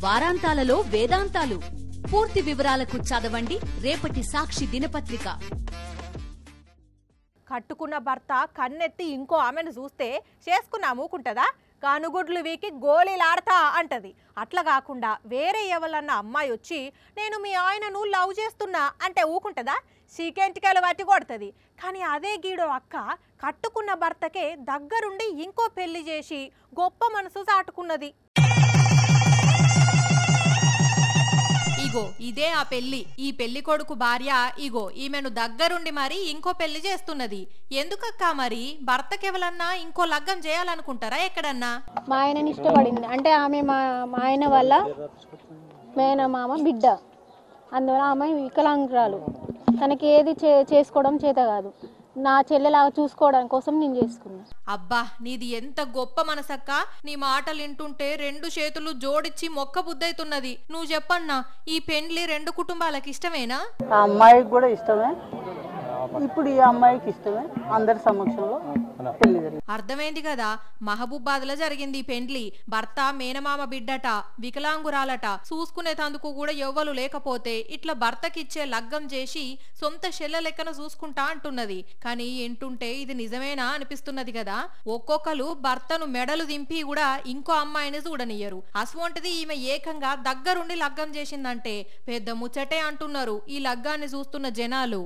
వారాంతాలలో వేదాంతాలు. పూర్తి వివరాలకు చదవండి రేపటి సాక్షి దినపత్రిక. కట్టుకున్న భర్త కన్నెత్తి ఇంకో ఆమెను చూస్తే చేసుకున్నా మూకుంటదా? కానుగుడ్లు వీకి గోళీలాడతా అంటది. అట్లా కాకుండా వేరే ఎవరన్నా అమ్మాయి వచ్చి నేను మీ ఆయనను లవ్ చేస్తున్నా అంటే ఊకుంటదా? సీకెంటికలు పట్టి కొడుతుంది. కానీ అదే గీడో అక్క కట్టుకున్న భర్తకే దగ్గరుండి ఇంకో పెళ్లి చేసి గొప్ప మనసు చాటుకున్నది. ఇగో ఇదే ఆ పెళ్లి. ఈ పెళ్లి కొడుకు భార్య ఇగో ఈమెను దగ్గరుండి మరి ఇంకో పెళ్లి చేస్తున్నది. ఎందుకక్క మరి భర్తకెవలన్నా ఇంకో లగ్గం చేయాలనుకుంటారా ఎక్కడన్నా? మా ఆయనని ఇష్టపడింది అంటే ఆమె మా ఆయన వల్ల మేనమామ బిడ్డ, అందువల్ల ఆమె వికలాంగురాలు. తనకి ఏది చేసుకోవడం చేత కాదు. నా చెల్లెలాగా చూసుకోవడం కోసం నేను చేసుకున్నా. అబ్బా నీది ఎంత గొప్ప మనసక్క. నీ మాటలు వింటుంటే రెండు చేతులు జోడించి మొక్క బుద్ధైతున్నది. నువ్వు చెప్పన్నా, ఈ పెండ్లి రెండు కుటుంబాలకు ఇష్టమేనా? ఆ అమ్మాయికి కూడా ఇష్టమే, ఇప్పుడు ఈ అమ్మాయికి ఇష్టమే. అందరి సమక్షంలో పెళ్లి జరిగింది. అర్థమైంది కదా, మహబూబాద్ లో జరిగింది ఈ పెండ్లి. భర్త మేనమామ బిడ్డట, వికలాంగురాలట. చూసుకునేటందుకు కూడా ఎవ్వరు లేకపోతే ఇట్లా భర్తకిచ్చే లగ్గం చేసి సొంత చెల్ల లెక్కన చూసుకుంటా అంటున్నది. కానీ ఏంటుంటే ఇది నిజమేనా అనిపిస్తున్నది కదా. ఒక్కొక్కరు భర్తను మెడలు దింపి కూడా ఇంకో అమ్మాయిని చూడనియ్యరు. అసొంటిది ఈమె ఏకంగా దగ్గరుండి లగ్గం చేసిందంటే పెద్ద ముచ్చటే అంటున్నారు ఈ లగ్గాన్ని చూస్తున్న జనాలు.